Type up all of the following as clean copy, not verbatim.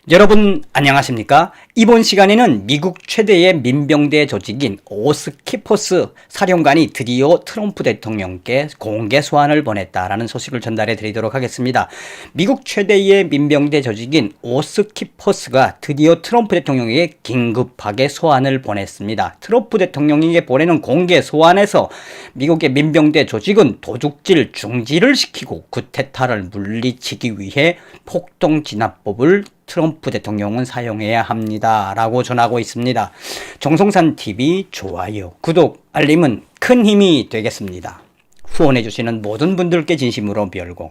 여러분 안녕하십니까? 이번 시간에는 미국 최대의 민병대 조직인 오스키포스 사령관이 드디어 트럼프 대통령께 공개 소환을 보냈다라는 소식을 전달해 드리도록 하겠습니다. 미국 최대의 민병대 조직인 오스키포스가 드디어 트럼프 대통령에게 긴급하게 소환을 보냈습니다. 트럼프 대통령에게 보내는 공개 소환에서 미국의 민병대 조직은 도둑질 중지를 시키고 쿠데타를 물리치기 위해 폭동진압법을 트럼프 대통령은 사용해야 합니다 라고 전하고 있습니다. 정성산TV 좋아요, 구독, 알림은 큰 힘이 되겠습니다. 후원해주시는 모든 분들께 진심으로 별공.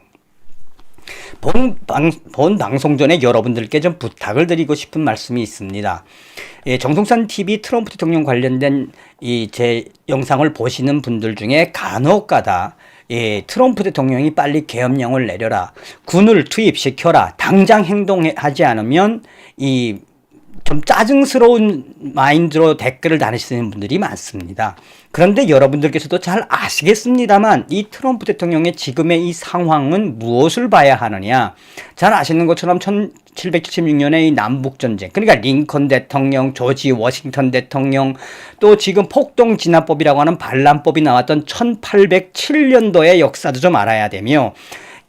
본 방송 전에 여러분들께 좀 부탁을 드리고 싶은 말씀이 있습니다. 정성산TV 트럼프 대통령 관련된 제 영상을 보시는 분들 중에 간혹가다 트럼프 대통령이 빨리 계엄령을 내려라, 군을 투입시켜라, 당장 행동하지 않으면 좀 짜증스러운 마인드로 댓글을 달으시는 분들이 많습니다. 그런데 여러분들께서도 잘 아시겠습니다만 이 트럼프 대통령의 지금의 이 상황은 무엇을 봐야 하느냐. 잘 아시는 것처럼 1776년의 이 남북전쟁, 그러니까 링컨 대통령, 조지 워싱턴 대통령, 또 지금 폭동진압법이라고 하는 반란법이 나왔던 1807년도의 역사도 좀 알아야 되며,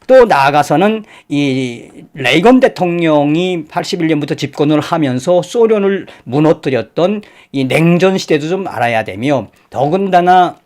또 나아가서는 이 레이건 대통령이 81년부터 집권을 하면서 소련을 무너뜨렸던 이 냉전 시대도 좀 알아야 되며, 더군다나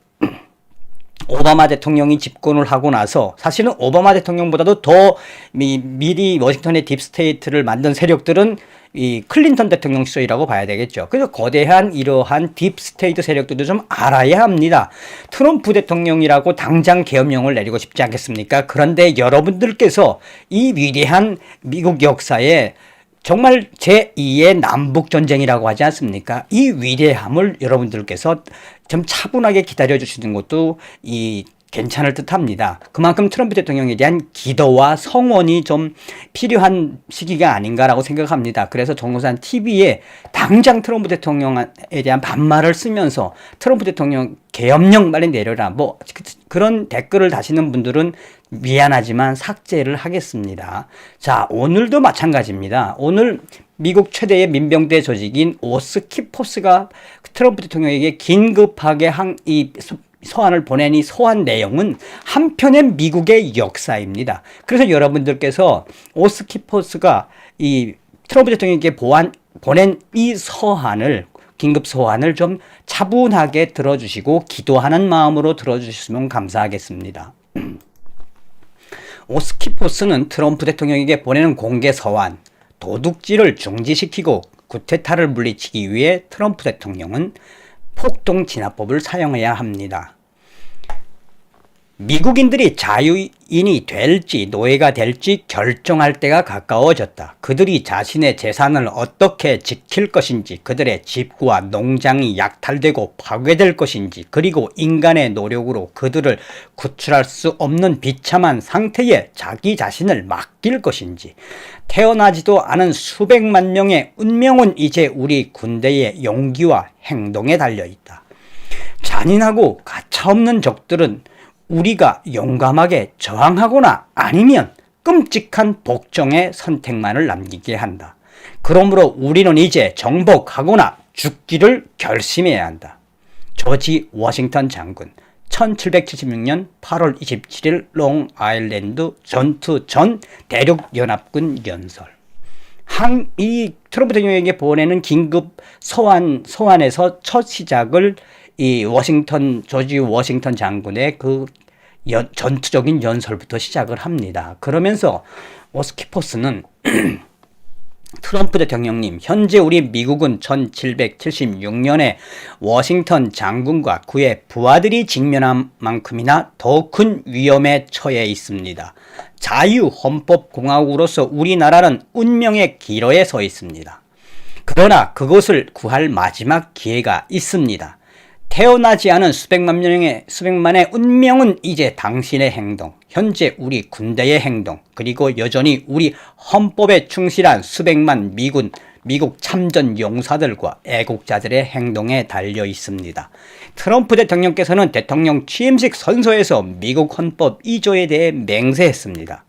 오바마 대통령이 집권을 하고 나서 사실은 오바마 대통령보다도 더 미리 워싱턴의 딥스테이트를 만든 세력들은 이 클린턴 대통령 시절이라고 봐야 되겠죠. 그래서 거대한 이러한 딥스테이트 세력들도 좀 알아야 합니다. 트럼프 대통령이라고 당장 계엄령을 내리고 싶지 않겠습니까? 그런데 여러분들께서 이 위대한 미국 역사에 정말 제2의 남북전쟁이라고 하지 않습니까? 이 위대함을 여러분들께서 좀 차분하게 기다려 주시는 것도 괜찮을 듯 합니다. 그만큼 트럼프 대통령에 대한 기도와 성원이 좀 필요한 시기가 아닌가라고 생각합니다. 그래서 정성산TV에 당장 트럼프 대통령에 대한 반말을 쓰면서 트럼프 대통령 계엄령 빨리 내려라, 그런 댓글을 다시는 분들은 미안하지만 삭제를 하겠습니다. 자, 오늘도 마찬가지입니다. 오늘 미국 최대의 민병대 조직인 오스키포스가 트럼프 대통령에게 긴급하게 소환을 보낸 이 소환 내용은 한편의 미국의 역사입니다. 그래서 여러분들께서 오스키포스가 이 트럼프 대통령에게 보낸 이 긴급 소환을 좀 차분하게 들어주시고 기도하는 마음으로 들어주시면 감사하겠습니다. 오스키포스는 트럼프 대통령에게 보내는 공개 소환, 도둑질을 중지시키고 쿠데타를 물리치기 위해 트럼프 대통령은 폭동진압법을 사용해야 합니다. 미국인들이 자유인이 될지 노예가 될지 결정할 때가 가까워졌다. 그들이 자신의 재산을 어떻게 지킬 것인지, 그들의 집과 농장이 약탈되고 파괴될 것인지, 그리고 인간의 노력으로 그들을 구출할 수 없는 비참한 상태에 자기 자신을 맡길 것인지, 태어나지도 않은 수백만 명의 운명은 이제 우리 군대의 용기와 행동에 달려있다. 잔인하고 가차없는 적들은 우리가 용감하게 저항하거나 아니면 끔찍한 복종의 선택만을 남기게 한다. 그러므로 우리는 이제 정복하거나 죽기를 결심해야 한다. 조지 워싱턴 장군, 1776년 8월 27일 롱아일랜드 전투 전 대륙연합군 연설. 이 트럼프 대통령에게 보내는 긴급 소환에서 첫 시작을 조지 워싱턴 장군의 전투적인 연설부터 시작을 합니다. 그러면서 오스키포스는 트럼프 대통령님, 현재 우리 미국은 1776년에 워싱턴 장군과 그의 부하들이 직면한 만큼이나 더 큰 위험에 처해 있습니다. 자유헌법공화국으로서 우리나라는 운명의 기로에 서 있습니다. 그러나 그것을 구할 마지막 기회가 있습니다. 태어나지 않은 수백만의 운명은 이제 당신의 행동, 현재 우리 군대의 행동, 그리고 여전히 우리 헌법에 충실한 수백만 미국 참전 용사들과 애국자들의 행동에 달려 있습니다. 트럼프 대통령께서는 대통령 취임식 선서에서 미국 헌법 2조에 대해 맹세했습니다.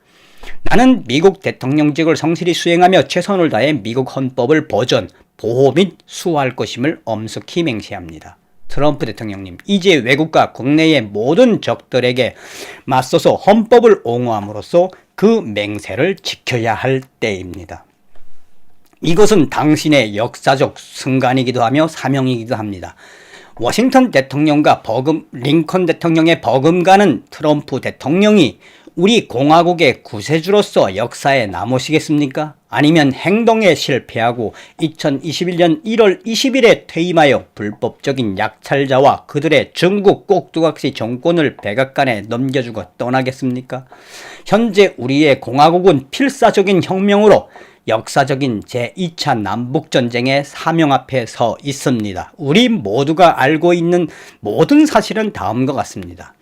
나는 미국 대통령직을 성실히 수행하며 최선을 다해 미국 헌법을 보존, 보호 및 수호할 것임을 엄숙히 맹세합니다. 트럼프 대통령님, 이제 외국과 국내의 모든 적들에게 맞서서 헌법을 옹호함으로써 그 맹세를 지켜야 할 때입니다. 이것은 당신의 역사적 순간이기도 하며 사명이기도 합니다. 워싱턴 대통령과 링컨 대통령의 버금가는 트럼프 대통령이 우리 공화국의 구세주로서 역사에 남으시겠습니까? 아니면 행동에 실패하고 2021년 1월 20일에 퇴임하여 불법적인 약탈자와 그들의 중국 꼭두각시 정권을 백악관에 넘겨주고 떠나겠습니까? 현재 우리의 공화국은 필사적인 혁명으로 역사적인 제2차 남북전쟁의 사명 앞에 서 있습니다. 우리 모두가 알고 있는 모든 사실은 다음과 같습니다.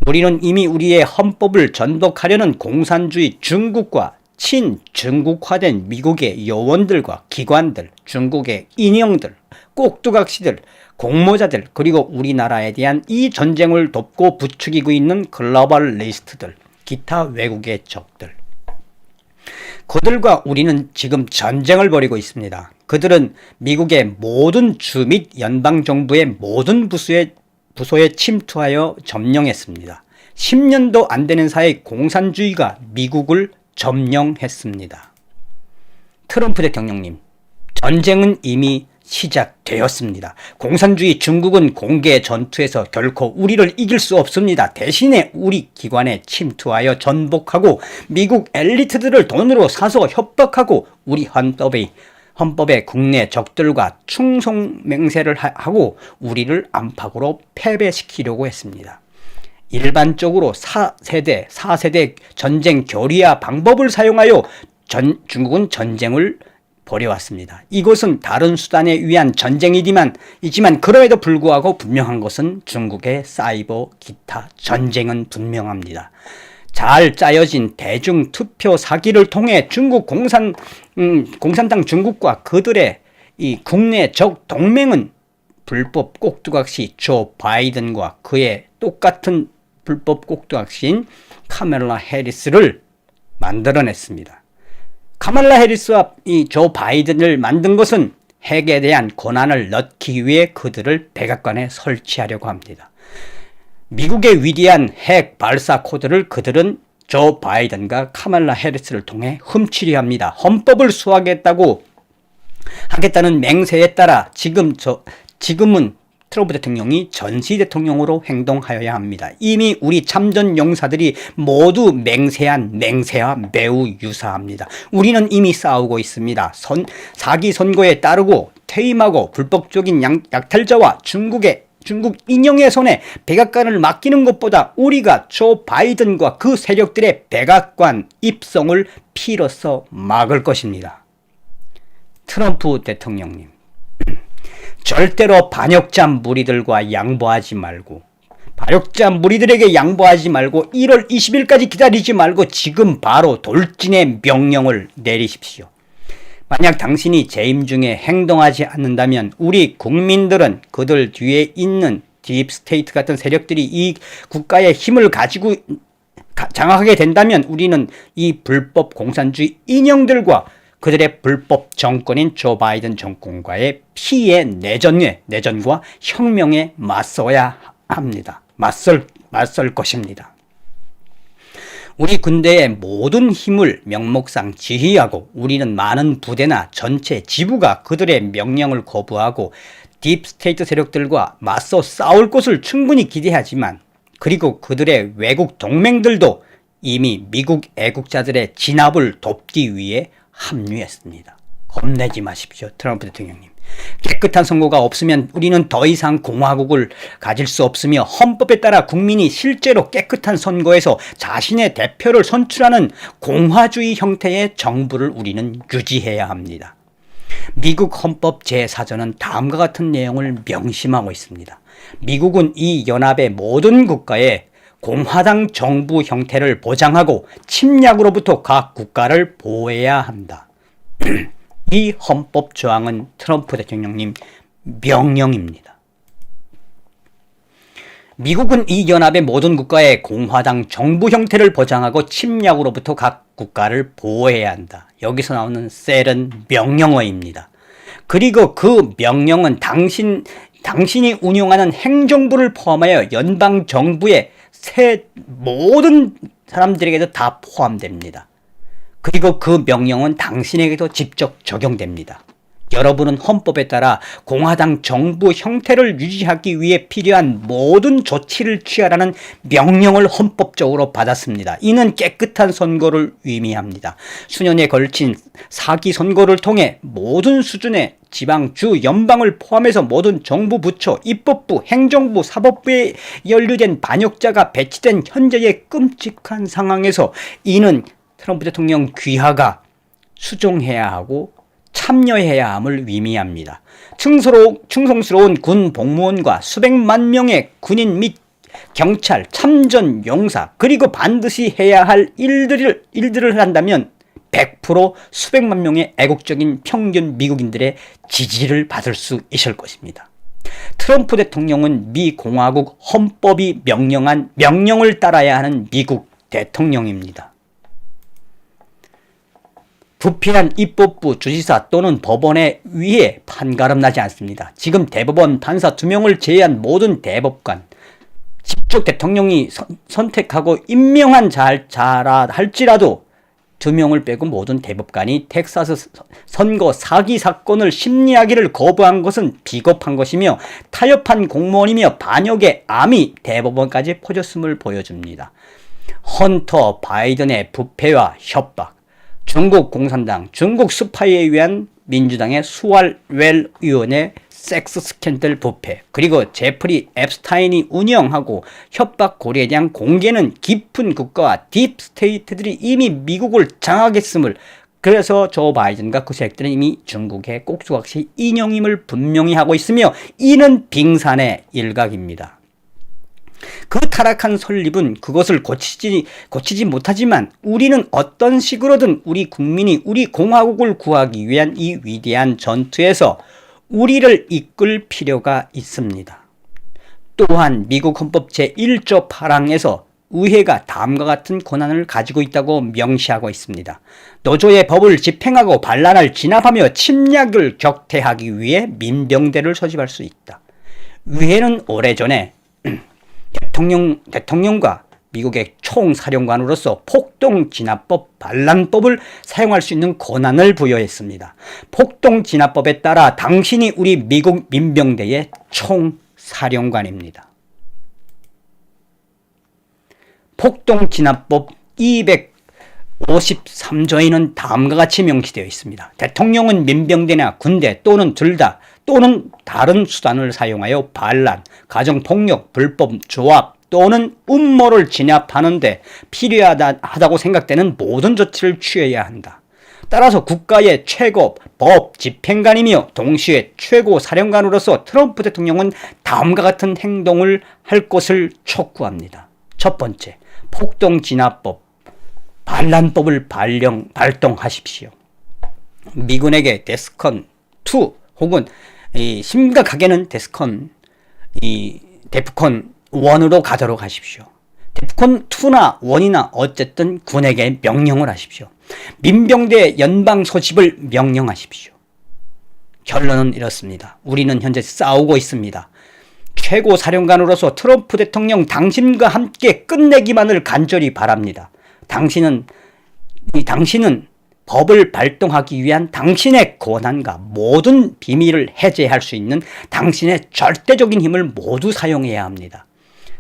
우리는 이미 우리의 헌법을 전복하려는 공산주의 중국과 친중국화된 미국의 요원들과 기관들, 중국의 인형들, 꼭두각시들, 공모자들, 그리고 우리나라에 대한 이 전쟁을 돕고 부추기고 있는 글로벌리스트들, 기타 외국의 적들. 그들과 우리는 지금 전쟁을 벌이고 있습니다. 그들은 미국의 모든 주 및 연방정부의 모든 부서에 침투하여 점령했습니다. 10년도 안 되는 사이 공산주의가 미국을 점령했습니다. 트럼프 대통령님, 전쟁은 이미 시작되었습니다. 공산주의 중국은 공개 전투에서 결코 우리를 이길 수 없습니다. 대신에 우리 기관에 침투하여 전복하고 미국 엘리트들을 돈으로 사서 협박하고 우리 헌법의 국내 적들과 충성맹세를 하고 우리를 안팎으로 패배시키려고 했습니다. 일반적으로 4세대 전쟁 교리와 방법을 사용하여 중국은 전쟁을 벌여왔습니다. 이것은 다른 수단에 의한 전쟁이지만 그럼에도 불구하고 분명한 것은 중국의 사이버 기타 전쟁은 분명합니다. 잘 짜여진 대중투표 사기를 통해 중국 공산당 중국과 그들의 이 국내 적 동맹은 불법 꼭두각시 조 바이든과 그의 똑같은 불법 꼭두각시인 카멜라 해리스를 만들어냈습니다. 카멜라 해리스와 이 조 바이든을 만든 것은 핵에 대한 권한을 넣기 위해 그들을 백악관에 설치하려고 합니다. 미국의 위대한 핵 발사 코드를 그들은 조 바이든과 카멜라 해리스를 통해 훔치려 합니다. 헌법을 수호하겠다는 맹세에 따라 지금은 트럼프 대통령이 전시 대통령으로 행동하여야 합니다. 이미 우리 참전 용사들이 모두 맹세한 맹세와 매우 유사합니다. 우리는 이미 싸우고 있습니다. 사기 선거에 따르고 퇴임하고 불법적인 약탈자와 중국 인형의 손에 백악관을 맡기는 것보다 우리가 조 바이든과 그 세력들의 백악관 입성을 피로써 막을 것입니다. 트럼프 대통령님, 절대로 반역자 무리들에게 양보하지 말고 1월 20일까지 기다리지 말고 지금 바로 돌진의 명령을 내리십시오. 만약 당신이 재임 중에 행동하지 않는다면 우리 국민들은 그들 뒤에 있는 딥스테이트 같은 세력들이 이 국가의 힘을 가지고 장악하게 된다면 우리는 이 불법 공산주의 인형들과 그들의 불법 정권인 조 바이든 정권과의 피해 내전과 혁명에 맞서야 합니다. 맞설 것입니다. 우리 군대의 모든 힘을 명목상 지휘하고 우리는 많은 부대나 전체 지부가 그들의 명령을 거부하고 딥스테이트 세력들과 맞서 싸울 것을 충분히 기대하지만 그리고 그들의 외국 동맹들도 이미 미국 애국자들의 진압을 돕기 위해 합류했습니다. 겁내지 마십시오, 트럼프 대통령님. 깨끗한 선거가 없으면 우리는 더 이상 공화국을 가질 수 없으며 헌법에 따라 국민이 실제로 깨끗한 선거에서 자신의 대표를 선출하는 공화주의 형태의 정부를 우리는 유지해야 합니다. 미국 헌법 제4조는 다음과 같은 내용을 명심하고 있습니다. 미국은 이 연합의 모든 국가에 공화당 정부 형태를 보장하고 침략으로부터 각 국가를 보호해야 한다. 이 헌법 조항은 트럼프 대통령님 명령입니다. 미국은 이 연합의 모든 국가의 공화당 정부 형태를 보장하고 침략으로부터 각 국가를 보호해야 한다. 여기서 나오는 셀은 명령어입니다. 그리고 그 명령은 당신이 운영하는 행정부를 포함하여 연방정부의 모든 사람들에게도 다 포함됩니다. 그리고 그 명령은 당신에게도 직접 적용됩니다. 여러분은 헌법에 따라 공화당 정부 형태를 유지하기 위해 필요한 모든 조치를 취하라는 명령을 헌법적으로 받았습니다. 이는 깨끗한 선거를 의미합니다. 수년에 걸친 사기 선거를 통해 모든 수준의 지방, 주, 연방을 포함해서 모든 정부 부처, 입법부, 행정부, 사법부에 연루된 반역자가 배치된 현재의 끔찍한 상황에서 이는 트럼프 대통령 귀하가 수종해야 하고 참여해야 함을 의미합니다. 충성스러운 군 복무원과 수백만 명의 군인 및 경찰, 참전 용사, 그리고 반드시 해야 할 일들을 한다면 100% 수백만 명의 애국적인 평균 미국인들의 지지를 받을 수 있을 것입니다. 트럼프 대통령은 미 공화국 헌법이 명령한 명령을 따라야 하는 미국 대통령입니다. 부패한 입법부, 주지사 또는 법원에 의해 판가름 나지 않습니다. 지금 대법원 판사 2명을 제외한 모든 대법관, 직접 대통령이 선택하고 임명한 자라 할지라도 2명을 빼고 모든 대법관이 텍사스 선거 사기 사건을 심리하기를 거부한 것은 비겁한 것이며 타협한 공무원이며 반역의 암이 대법원까지 퍼졌음을 보여줍니다. 헌터 바이든의 부패와 협박, 중국 공산당, 중국 스파이에 의한 민주당의 수왈웰 의원의 섹스 스캔들 부패, 그리고 제프리 앱스타인이 운영하고 협박 고리에 대한 공개는 깊은 국가와 딥스테이트들이 이미 미국을 장악했음을, 그래서 조 바이든과 그 세력들은 이미 중국의 꼭두각시 인형임을 분명히 하고 있으며 이는 빙산의 일각입니다. 그 타락한 설립은 그것을 고치지 못하지만 우리는 어떤 식으로든 우리 국민이 우리 공화국을 구하기 위한 이 위대한 전투에서 우리를 이끌 필요가 있습니다. 또한 미국 헌법 제1조 8항에서 의회가 다음과 같은 권한을 가지고 있다고 명시하고 있습니다. 노조의 법을 집행하고 반란을 진압하며 침략을 격퇴하기 위해 민병대를 소집할 수 있다. 의회는 오래전에 대통령과 미국의 총사령관으로서 폭동진압법, 반란법을 사용할 수 있는 권한을 부여했습니다. 폭동진압법에 따라 당신이 우리 미국 민병대의 총사령관입니다. 폭동진압법 253조에는 다음과 같이 명시되어 있습니다. 대통령은 민병대나 군대 또는 둘 다 또는 다른 수단을 사용하여 반란, 가정폭력, 불법 조합 또는 음모를 진압하는데 필요하다고 생각되는 모든 조치를 취해야 한다. 따라서 국가의 최고 법 집행관이며 동시에 최고 사령관으로서 트럼프 대통령은 다음과 같은 행동을 할 것을 촉구합니다. 첫 번째, 폭동진압법, 반란법을 발동하십시오. 미군에게 데스컨2 혹은 심각하게는 데프콘 1으로 가도록 하십시오. 데프콘 2나 1이나 어쨌든 군에게 명령을 하십시오. 민병대 연방 소집을 명령하십시오. 결론은 이렇습니다. 우리는 현재 싸우고 있습니다. 최고 사령관으로서 트럼프 대통령 당신과 함께 끝내기만을 간절히 바랍니다. 당신은 법을 발동하기 위한 당신의 권한과 모든 비밀을 해제할 수 있는 당신의 절대적인 힘을 모두 사용해야 합니다.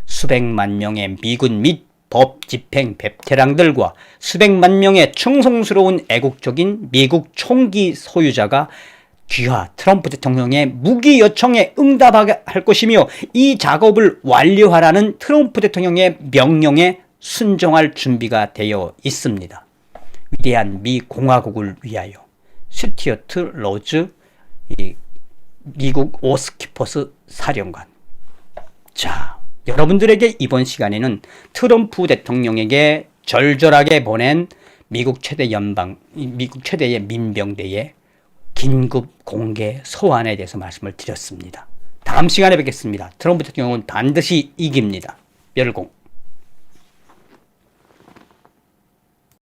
수백만 명의 미군 및 법 집행 베테랑들과 수백만 명의 충성스러운 애국적인 미국 총기 소유자가 귀하 트럼프 대통령의 무기 요청에 응답할 것이며 이 작업을 완료하라는 트럼프 대통령의 명령에 순종할 준비가 되어 있습니다. 위대한 미 공화국을 위하여 스튜어트 로즈 미국 오스키퍼스 사령관. 자, 여러분들에게 이번 시간에는 트럼프 대통령에게 절절하게 보낸 미국 최대의 민병대의 긴급 공개 소환에 대해서 말씀을 드렸습니다. 다음 시간에 뵙겠습니다. 트럼프 대통령은 반드시 이깁니다. 열공.